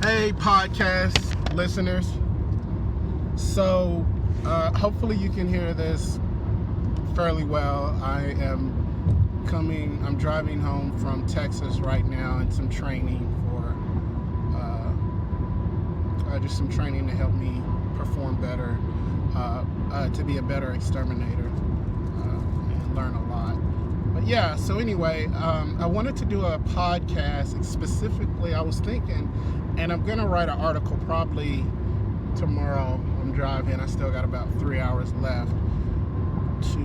Hey, podcast listeners. So, hopefully you can hear this fairly well. I'm driving home from Texas right now and some training just some training to help me perform better, to be a better exterminator, and learn a lot. But yeah, so anyway, I wanted to do a podcast specifically. I was thinking, and I'm gonna write an article probably tomorrow. I'm driving. I still got about 3 hours left to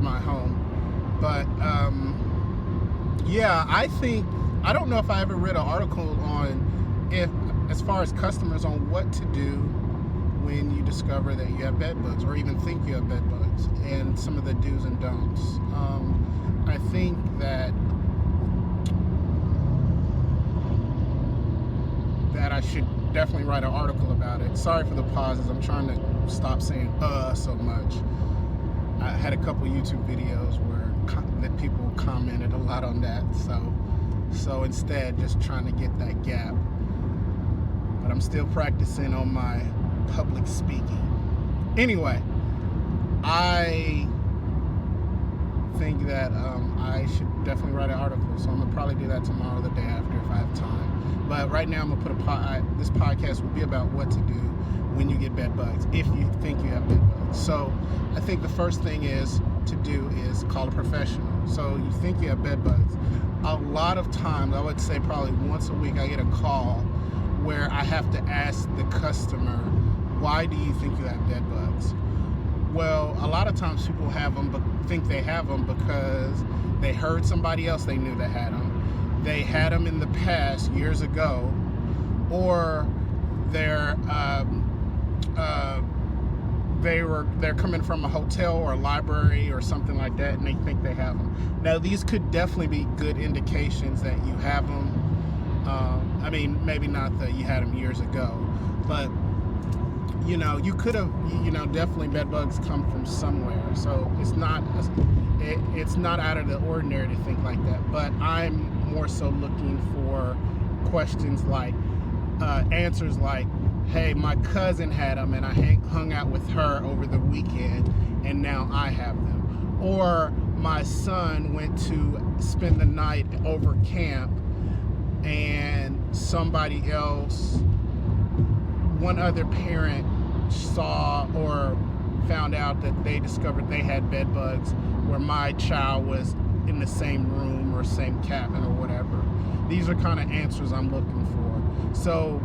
my home. But yeah, I don't know if I ever read an article on as far as customers on what to do when you discover that you have bed bugs, or even think you have bed bugs, and some of the do's and don'ts. I think that I should definitely write an article about it. Sorry for the pauses. I'm trying to stop saying so much. I had a couple YouTube videos that people commented a lot on that, so instead just trying to get that gap. But I'm still practicing on my public speaking. Anyway, I think that I should definitely write an article, so I'm gonna probably do that tomorrow or the day after if I have time. But right now I'm gonna put this podcast will be about what to do when you get bed bugs, if you think you have bed bugs. So I think the first thing to do is call a professional. So you think you have bed bugs. A lot of times, I would say probably once a week, I get a call where I have to ask the customer, why do you think you have bed bugs? Well, a lot of times people have them, but think they have them because they heard somebody else they knew that had them. They had them in the past years ago, or they're coming from a hotel or a library or something like that, and they think they have them. Now, these could definitely be good indications that you have them. I mean, maybe not that you had them years ago, but you could have, definitely bed bugs come from somewhere. So it's not out of the ordinary to think like that. But I'm more so looking for questions like, answers like, hey, my cousin had them and I hung out with her over the weekend and now I have them. Or my son went to spend the night over camp and somebody else, one other parent, saw or found out that they discovered they had bed bugs where my child was in the same room or same cabin or whatever. These are kind of answers I'm looking for. So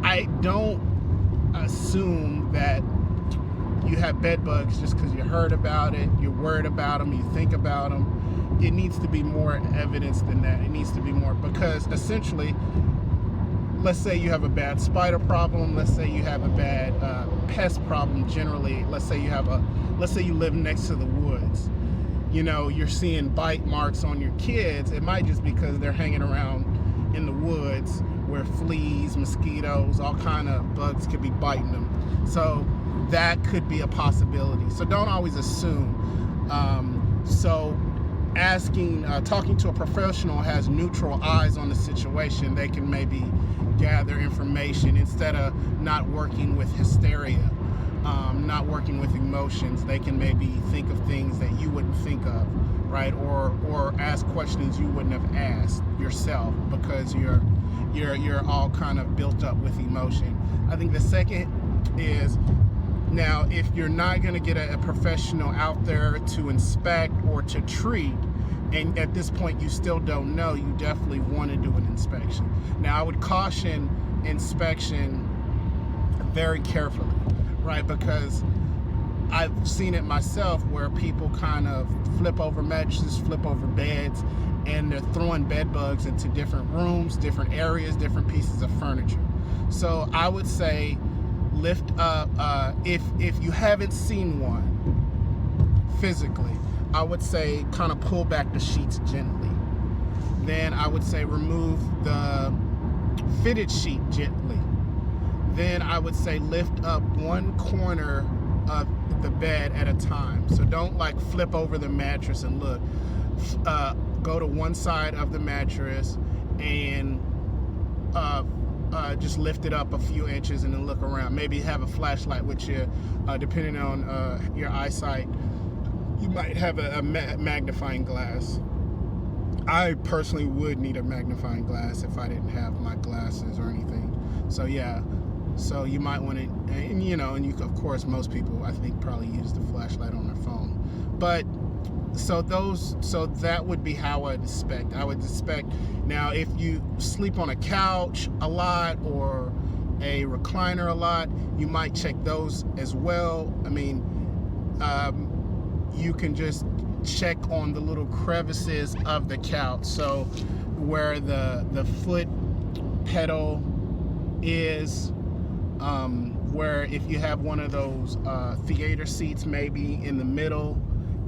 I don't assume that you have bed bugs just because you heard about it, you're worried about them, you think about them. It needs to be more evidence than that. It needs to be more, because essentially, let's say you have a bad spider problem, let's say you have a bad pest problem generally, let's say you live next to the woods. You're seeing bite marks on your kids. It might just be because they're hanging around in the woods where fleas, mosquitoes, all kind of bugs could be biting them. So that could be a possibility. So don't always assume. So talking to a professional has neutral eyes on the situation. They can maybe gather information instead of not working with hysteria, not working with emotions. They can maybe think of things that you wouldn't think of, right? Or ask questions you wouldn't have asked yourself because you're all kind of built up with emotion. I think the second is, now, if you're not going to get a professional out there to inspect or to treat, and at this point you still don't know, you definitely want to do an inspection. Now, I would caution inspection very carefully, right? Because I've seen it myself where people kind of flip over mattresses, flip over beds, and they're throwing bed bugs into different rooms, different areas, different pieces of furniture. So I would say, lift up, if you haven't seen one physically, I would say kind of pull back the sheets gently. Then I would say remove the fitted sheet gently. Then I would say lift up one corner of the bed at a time. So don't like flip over the mattress and look. Go to one side of the mattress and just lift it up a few inches and then look around. Maybe have a flashlight with you, depending on your eyesight. You might have a magnifying glass. I personally would need a magnifying glass if I didn't have my glasses or anything. So yeah, so you might want to, and you of course, most people I think probably use the flashlight on their phone. But so that would be how I'd expect. Now, if you sleep on a couch a lot or a recliner a lot, you might check those as well. I mean, you can just check on the little crevices of the couch. So where the foot pedal is, where if you have one of those theater seats maybe in the middle,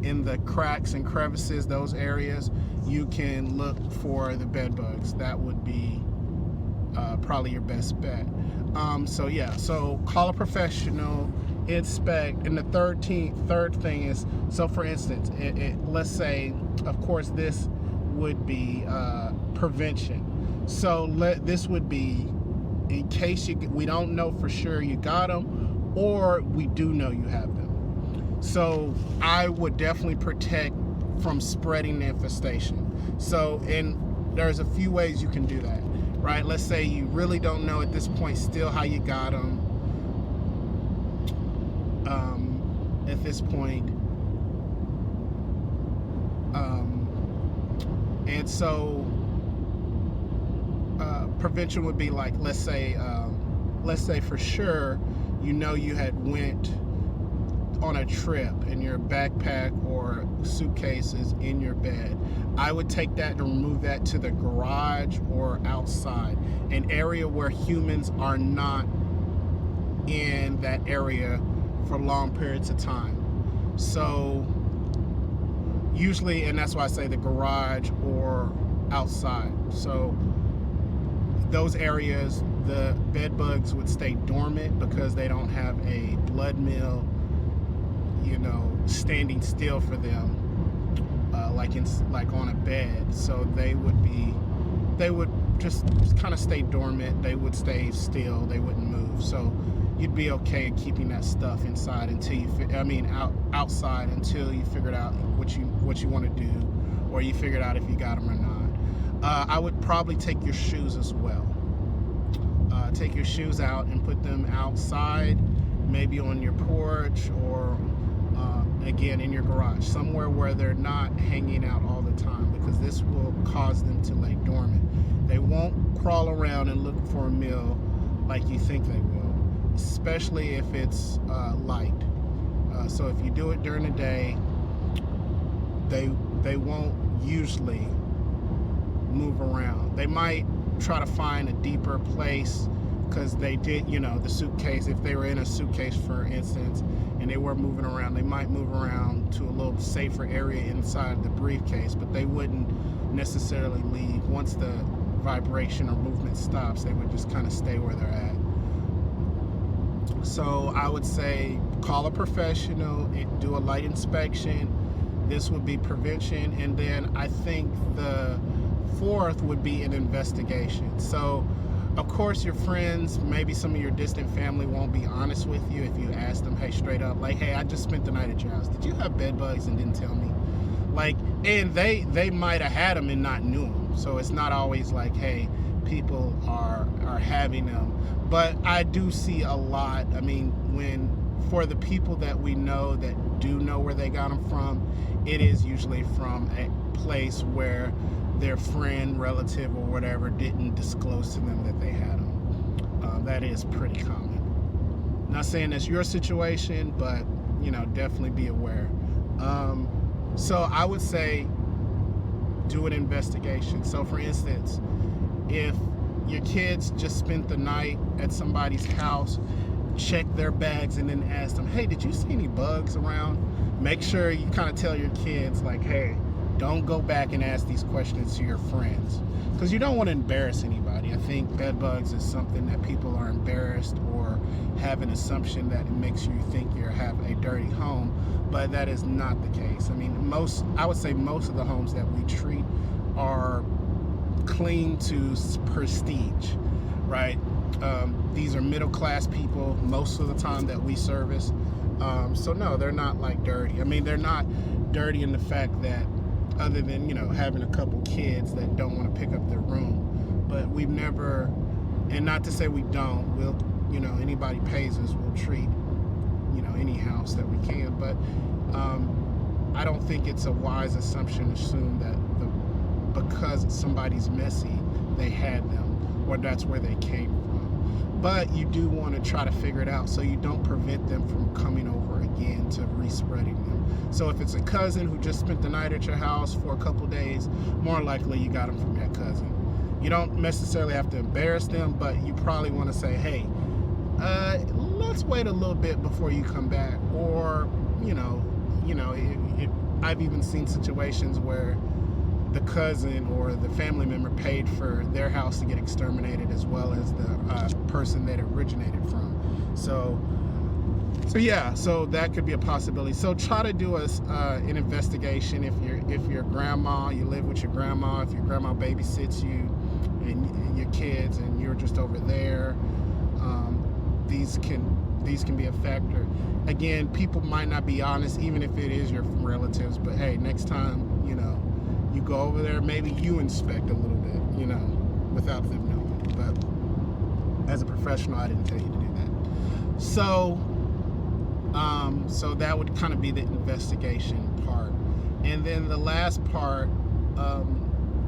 in the cracks and crevices, those areas, you can look for the bed bugs. That would be probably your best bet. So yeah, so call a professional, inspect. And the third thing is, so for instance, let's say, of course, this would be prevention. So this would be in case we don't know for sure you got them, or we do know you have them. So I would definitely protect from spreading the infestation. So, and there's a few ways you can do that, right? Let's say you really don't know at this point still how you got them. At this point, and so prevention would be like, let's say for sure you had went on a trip and your backpack or suitcase is in your bed. I would take that and remove that to the garage or outside, an area where humans are not in that area for long periods of time. So usually, and that's why I say the garage or outside. So those areas, the bed bugs would stay dormant because they don't have a blood meal, standing still for them, like on a bed. So they would just kind of stay dormant. They would stay still. They wouldn't move. So you'd be okay keeping that stuff inside until outside until you figured out what you want to do, or you figured out if you got them or not. I would probably take your shoes as well. Take your shoes out and put them outside, maybe on your porch, or again in your garage, somewhere where they're not hanging out all the time, because this will cause them to lay dormant. They won't crawl around and look for a meal like you think they will, especially if it's light. So if you do it during the day, they won't usually move around. They might try to find a deeper place, because they did, the suitcase, if they were in a suitcase, for instance, and they were moving around, they might move around to a little safer area inside the briefcase, but they wouldn't necessarily leave. Once the vibration or movement stops, they would just kind of stay where they're at. So I would say call a professional, do a light inspection. This would be prevention. And then I think the fourth would be an investigation. So of course your friends, maybe some of your distant family, won't be honest with you if you ask them, hey, straight up, like, hey, I just spent the night at your house. Did you have bed bugs and didn't tell me? Like, and they might have had them and not knew them. So it's not always like, hey, people are having them. But I do see a lot. I mean, for the people that we know that do know where they got them from, it is usually from a place where their friend, relative, or whatever didn't disclose to them that they had them. That is pretty common. Not saying that's your situation, but definitely be aware. So I would say do an investigation. So for instance, if your kids just spent the night at somebody's house, check their bags and then ask them, hey, did you see any bugs around? Make sure you kind of tell your kids, like, hey, don't go back and ask these questions to your friends, because you don't want to embarrass anybody. I think bed bugs is something that people are embarrassed or have an assumption that it makes you think you have a dirty home, but that is not the case. I mean, I would say most of the homes that we treat are clean to prestige. right? These are middle-class people most of the time that we service. So no, they're not like dirty. I mean, they're not dirty in the fact that, other than, you know, having a couple kids that don't want to pick up their room. But we've never, and not to say we don't, we'll, you know, anybody pays us, we'll treat, you know, any house that we can. But I don't think it's a wise assumption to assume that because somebody's messy, they had them, or that's where they came from. But you do want to try to figure it out so you don't prevent them from coming over again to respreading them. So if it's a cousin who just spent the night at your house for a couple days, more likely you got them from that cousin. You don't necessarily have to embarrass them, but you probably want to say, hey, let's wait a little bit before you come back. Or, I've even seen situations where the cousin or the family member paid for their house to get exterminated, as well as the person that originated from. So that could be a possibility. So try to do an investigation. If your grandma, you live with your grandma, if your grandma babysits you and your kids, and you're just over there, these can be a factor. Again, people might not be honest, even if it is your relatives. But hey, next time, you go over there, maybe you inspect a little bit, without them knowing. But as a professional, I didn't tell you to do that. So that would kind of be the investigation part. And then the last part,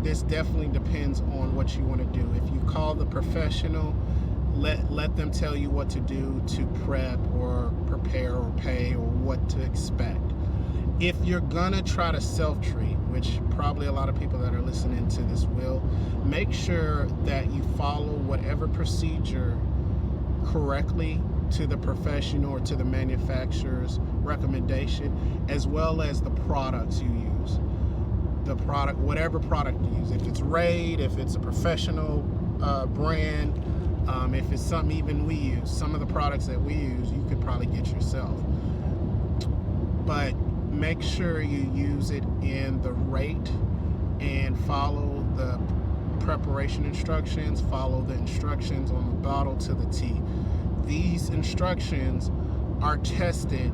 this definitely depends on what you want to do. If you call the professional, let them tell you what to do to prep or prepare or pay or what to expect. If you're gonna try to self-treat, which probably a lot of people that are listening to this will, make sure that you follow whatever procedure correctly to the professional or to the manufacturer's recommendation, as well as the products you use. The product, whatever product you use, if it's Raid, if it's a professional brand, if it's something even we use, some of the products that we use, you could probably get yourself. But make sure you use it in the rate and follow the preparation instructions, follow the instructions on the bottle to the T. These instructions are tested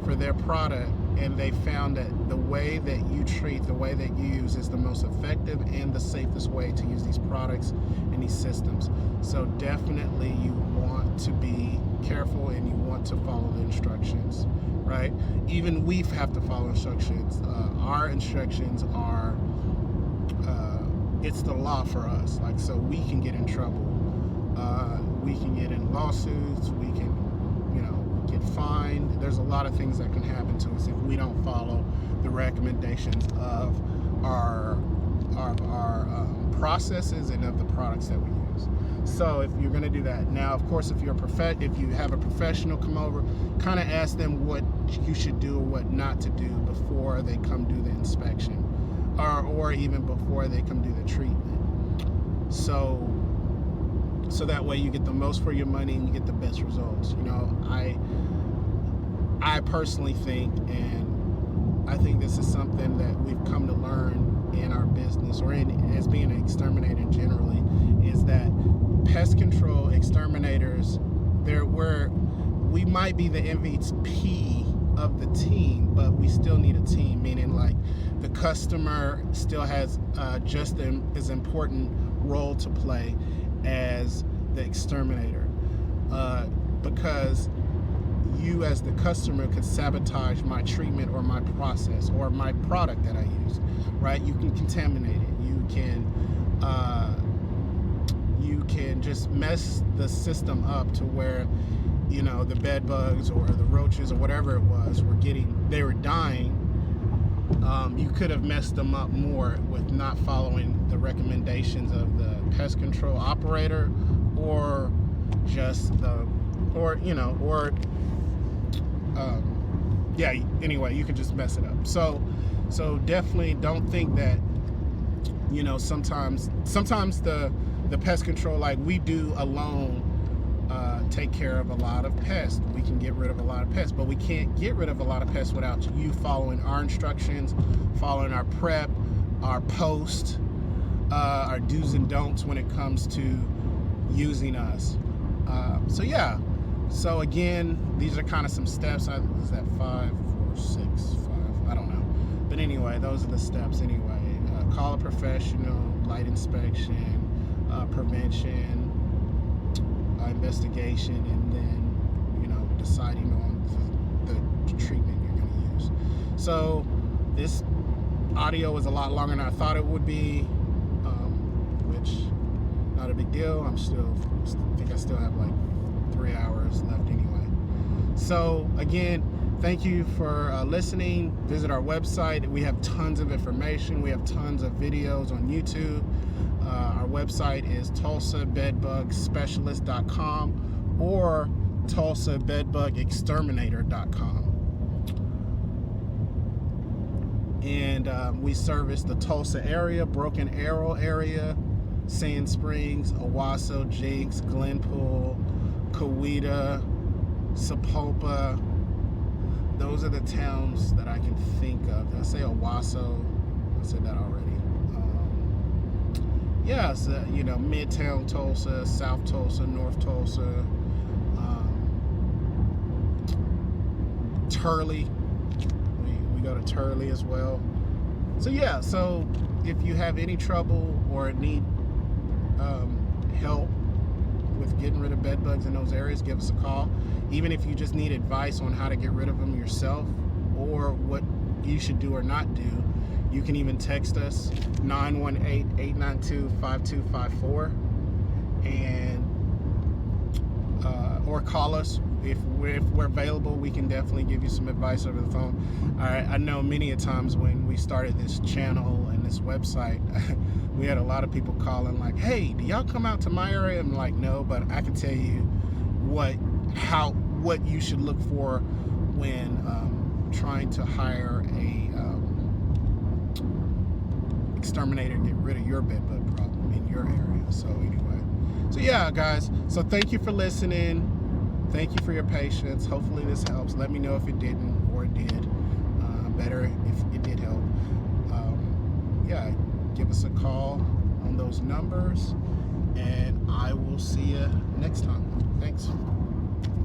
for their product, and they found that the way that you treat, the way that you use is the most effective and the safest way to use these products and these systems. So definitely you want to be careful and you want to follow the instructions, right? Even we have to follow instructions. Our instructions are, it's the law for us. Like, so we can get in trouble. We can get in lawsuits. We can, get fined. There's a lot of things that can happen to us if we don't follow the recommendations of our processes and of the products that we use. So if you're going to do that, now of course if you have a professional come over, kind of ask them what you should do or what not to do before they come do the inspection, or even before they come do the treatment. So that way you get the most for your money and you get the best results. I personally think, and I think this is something that we've come to learn in our business, or as being an exterminator generally, is that pest control exterminators, we might be the MVP of the team, but we still need a team, meaning like the customer still has just as important role to play as the exterminator, because you as the customer could sabotage my treatment or my process or my product that I use, right? You can contaminate it. You can just mess the system up to where, the bed bugs or the roaches or whatever it was they were dying. You could have messed them up more with not following the recommendations of the pest control operator, or just anyway, you could just mess it up. So definitely don't think that, sometimes the pest control, like we do alone, take care of a lot of pests. We can get rid of a lot of pests, but we can't get rid of a lot of pests without you following our instructions, following our prep, our post, our do's and don'ts when it comes to, using us. So yeah, so again, these are kind of some steps. Is that 5, 4, 6, 5? I don't know, but anyway, those are the steps anyway. Call a professional, light inspection, prevention, investigation, and then, you know, deciding on the treatment you're going to use. So this audio was a lot longer than I thought it would be, which not a big deal. I think I still have like 3 hours left anyway. So again, thank you for listening. Visit our website. We have tons of information. We have tons of videos on YouTube. Our website is tulsabedbugspecialist.com or tulsabedbugexterminator.com. And we service the Tulsa area, Broken Arrow area, Sand Springs, Owasso, Jinx, Glenpool, Coweta, Sapulpa. Those are the towns that I can think of. Did I say Owasso? I said that already. Yeah, so, you know, Midtown Tulsa, South Tulsa, North Tulsa, Turley. We go to Turley as well. So yeah, so if you have any trouble or need help with getting rid of bed bugs in those areas, give us a call. Even if you just need advice on how to get rid of them yourself or what you should do or not do, you can even text us 918-892-5254 and or call us. If we're available, we can definitely give you some advice over the phone. I know many a times when we started this channel and this website, we had a lot of people calling like, hey, do y'all come out to my area? I'm like, no, but I can tell you what you should look for when trying to hire a exterminator to get rid of your bed bug problem in your area. So anyway, so yeah, guys, so thank you for listening. Thank you for your patience. Hopefully this helps. Let me know if it didn't or it did. Better if it did help. Yeah, give us a call on those numbers, and I will see you next time. Thanks.